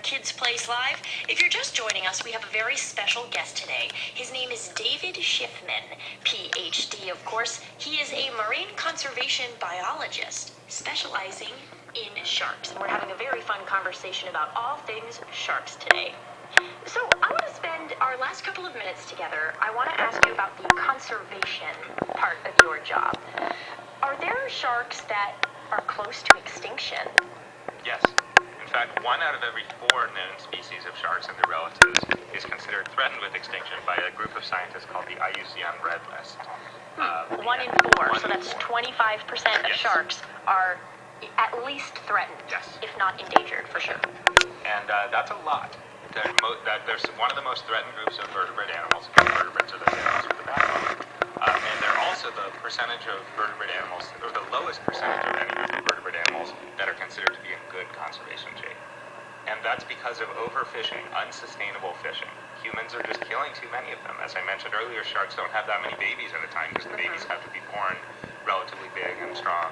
Kids Place Live. If you're just joining us, we have a very special guest today. His name is David Schiffman, PhD, of course. He is a marine conservation biologist specializing in sharks. And we're having a very fun conversation about all things sharks today. So I want to spend our last couple of minutes together. I want to ask you about the conservation part of your job. Are there sharks that are close to extinction? Yes. In fact, 1 out of every 4 known species of sharks and their relatives is considered threatened with extinction by a group of scientists called the IUCN Red List. 1 in 4, so that's 25% of sharks are at least threatened, if not endangered, for sure. And that's a lot. There's one of the most threatened groups of vertebrate animals. Vertebrates are those animals with the backbone. And they're also the percentage of vertebrate animals, or the lowest percentage of any group of vertebrate animals that are considered to be in good conservation shape. And that's because of overfishing, unsustainable fishing. Humans are just killing too many of them. As I mentioned earlier, sharks don't have that many babies at a time because the babies have to be born relatively big and strong.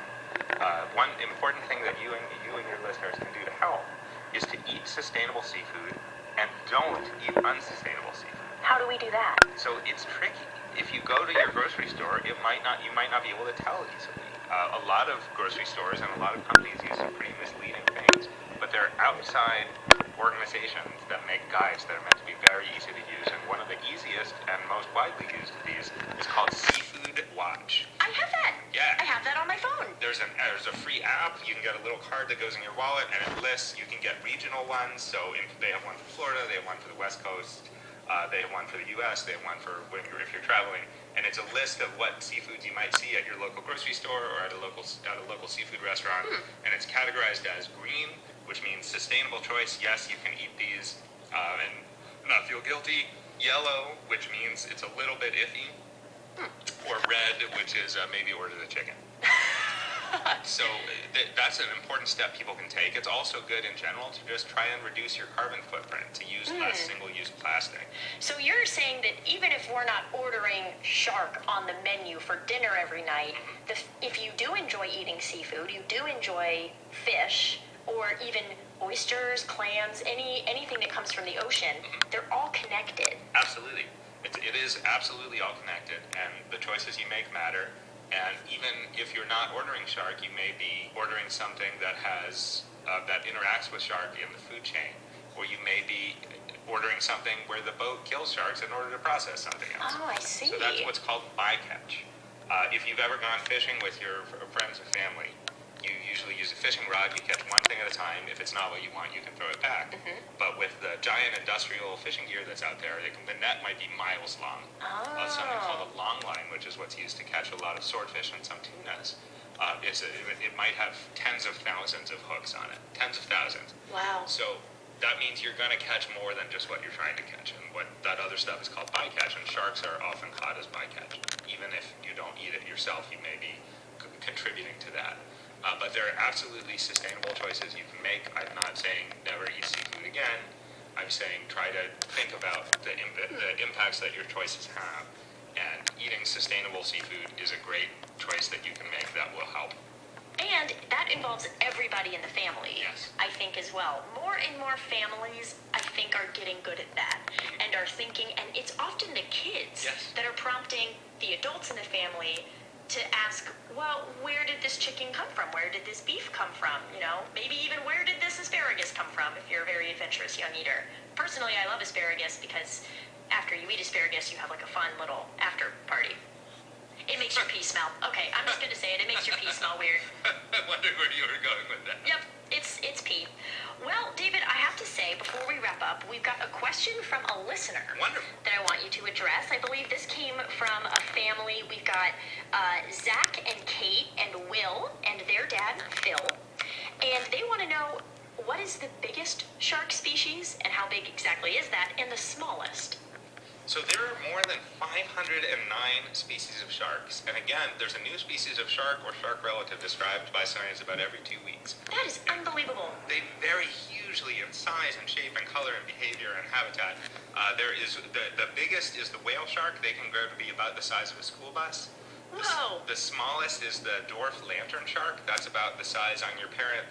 One important thing that you and your listeners can do to help is to eat sustainable seafood and don't eat unsustainable seafood. How do we do that? So it's tricky. If you go to your grocery store, you might not be able to tell easily. A lot of grocery stores and a lot of companies use some pretty misleading things, but they're outside organizations that make guides that are meant to be very easy to use. And one of the easiest and most widely used of these is called Seafood Watch. I have that. Yeah. I have that on my phone. There's a free app. You can get a little card that goes in your wallet, and it lists. You can get regional ones. So they have one for Florida. They have one for the West Coast. They have one for the U.S., they have one for if you're traveling, and it's a list of what seafoods you might see at your local grocery store or at a local seafood restaurant, and it's categorized as green, which means sustainable choice. Yes, you can eat these and not feel guilty. Yellow, which means it's a little bit iffy, or red, which is maybe order the chicken. So that's an important step people can take. It's also good in general to just try and reduce your carbon footprint, to use less single-use plastic. So you're saying that even if we're not ordering shark on the menu for dinner every night, if you do enjoy eating seafood, you do enjoy fish, or even oysters, clams, anything that comes from the ocean, they're all connected. Absolutely. It is absolutely all connected, and the choices you make matter. And even if you're not ordering shark, you may be ordering something that has that interacts with shark in the food chain, or you may be ordering something where the boat kills sharks in order to process something else. Oh, I see. So that's what's called bycatch. If you've ever gone fishing with your friends or family, you usually use a fishing rod. You catch one thing at a time. If it's not what you want, you can throw it back. But with the giant industrial fishing gear that's out there, the net might be miles long. Something called a long line, which is what's used to catch a lot of swordfish and some tunas. It might have tens of thousands of hooks on it. Tens of thousands. Wow. So that means you're going to catch more than just what you're trying to catch. And what that other stuff is called bycatch, and sharks are often caught as bycatch. Even if you don't eat it yourself, you may be contributing to that. But there are absolutely sustainable choices you can make. I'm not saying never eat seafood again. I'm saying try to think about the impacts that your choices have. And eating sustainable seafood is a great choice that you can make that will help. And that involves everybody in the family, I think, as well. More and more families, I think, are getting good at that and are thinking, and it's often the kids that are prompting the adults in the family to ask, well, where did this chicken come from? Where did this beef come from? You know, maybe even where did this asparagus come from if you're a very adventurous young eater. Personally, I love asparagus because after you eat asparagus, you have like a fun little after party. It makes your pee smell. Okay, I'm just going to say it. It makes your pee smell weird. I wonder where you were going with that. Yep, it's pee. Well, David, I have to say, before we wrap up, we've got a question from a listener. Wonderful. That I want you to address. I believe this came from a family. We've got Zach and Kate and Will and their dad, Phil. And they want to know, what is the biggest shark species, and how big exactly is that, and the smallest? So there are more than 509 species of sharks. And again, there's a new species of shark or shark relative described by science about every 2 weeks. That is unbelievable. They vary hugely in size and shape and color and behavior and habitat. There is the biggest is the whale shark. They can grow to be about the size of a school bus. Whoa. The smallest is the dwarf lantern shark. That's about the size on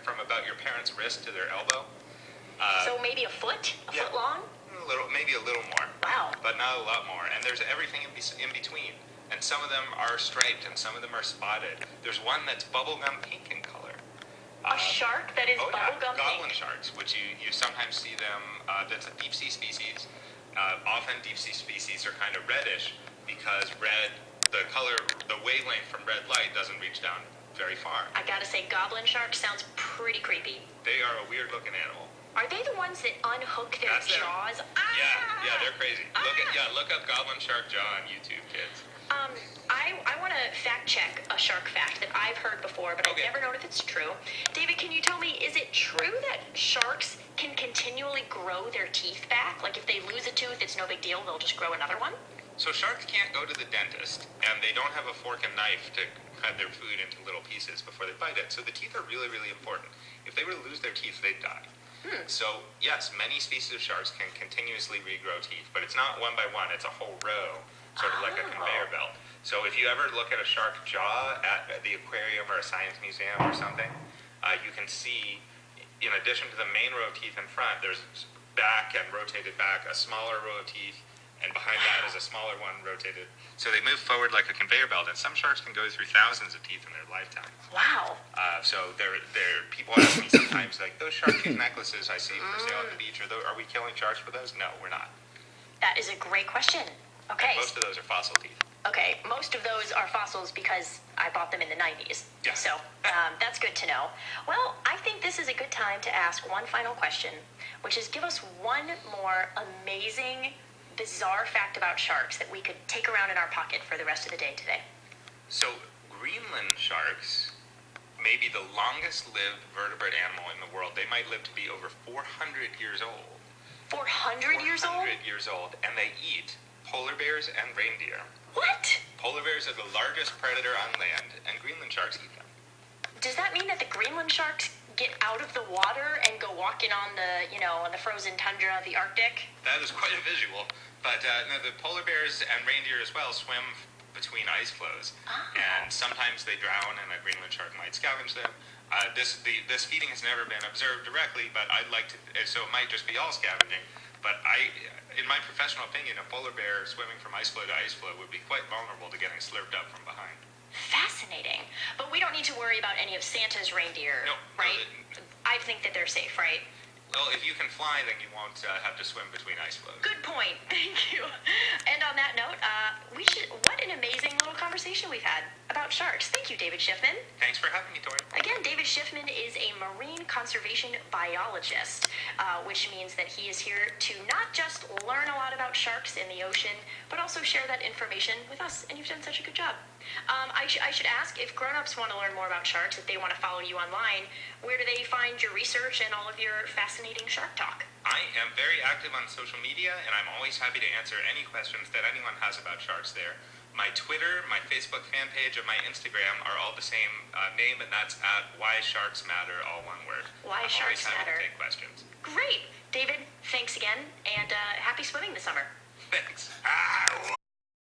from about your parent's wrist to their elbow. So maybe a foot long? Maybe a little more. Wow. But not a lot more. And there's everything in between. And some of them are striped, and some of them are spotted. There's one that's bubblegum pink in color. A shark that is bubblegum pink? Goblin sharks, which you sometimes see them, that's a deep sea species. Often deep sea species are kind of reddish because the wavelength from red light doesn't reach down very far. I gotta say, goblin shark sounds pretty creepy. They are a weird looking animal. Are they the ones that unhook their jaws? Yeah, they're crazy. Look up goblin shark jaw on YouTube, kids. I want to fact check a shark fact that I've heard before, but I never know if it's true. David, can you tell me, is it true that sharks can continually grow their teeth back? Like if they lose a tooth, it's no big deal, they'll just grow another one? So sharks can't go to the dentist, and they don't have a fork and knife to cut their food into little pieces before they bite it. So the teeth are really, really important. If they were to lose their teeth, they'd die. So yes, many species of sharks can continuously regrow teeth, but it's not one by one, it's a whole row, sort of like a conveyor belt. So if you ever look at a shark jaw at the aquarium or a science museum or something, you can see, in addition to the main row of teeth in front, there's back and rotated back, a smaller row of teeth, and behind that is a smaller one rotated. So they move forward like a conveyor belt, and some sharks can go through thousands of teeth in their lifetime. Wow. So people ask me sometimes, like, those shark tooth necklaces I see for sale at the beach, are we killing sharks for those? No, we're not. That is a great question. Okay. And most of those are fossil teeth. Okay, most of those are fossils because I bought them in the 90s. Yeah. So that's good to know. Well, I think this is a good time to ask one final question, which is give us one more amazing, bizarre fact about sharks that we could take around in our pocket for the rest of the day today. So Greenland sharks may be the longest lived vertebrate animal in the world. They might live to be over 400 years old. 400 years old? 400 years old, and they eat polar bears and reindeer. What? Polar bears are the largest predator on land, and Greenland sharks eat them. Does that mean that the Greenland sharks get out of the water and go walking on on the frozen tundra of the Arctic? That is quite a visual. But no, the polar bears and reindeer as well swim between ice floes, and sometimes they drown, and a Greenland shark might scavenge them. This feeding has never been observed directly, but I'd like to. So it might just be all scavenging. But in my professional opinion, a polar bear swimming from ice floe to ice floe would be quite vulnerable to getting slurped up from behind. Fascinating. But we don't need to worry about any of Santa's reindeer, right? No, I think that they're safe, right? Well, if you can fly, then you won't have to swim between ice floes. Good point. Thank you. And on that note, what an amazing little conversation we've had about sharks. Thank you, David Schiffman. Thanks for having me, Tori. Again, David Schiffman is a marine conservation biologist, which means that he is here to not just learn a lot about sharks in the ocean, but also share that information with us, and you've done such a good job. I should ask, if grown-ups want to learn more about sharks, if they want to follow you online, where do they find your research and all of your fascinating shark talk? I am very active on social media, and I'm always happy to answer any questions that anyone has about sharks there. My Twitter, my Facebook fan page, and my Instagram are all the same name, and that's at Why Sharks Matter, all one word. Why Sharks Matter. I'm always happy to Matter. take questions. Great. David, thanks again, and happy swimming this summer. Thanks.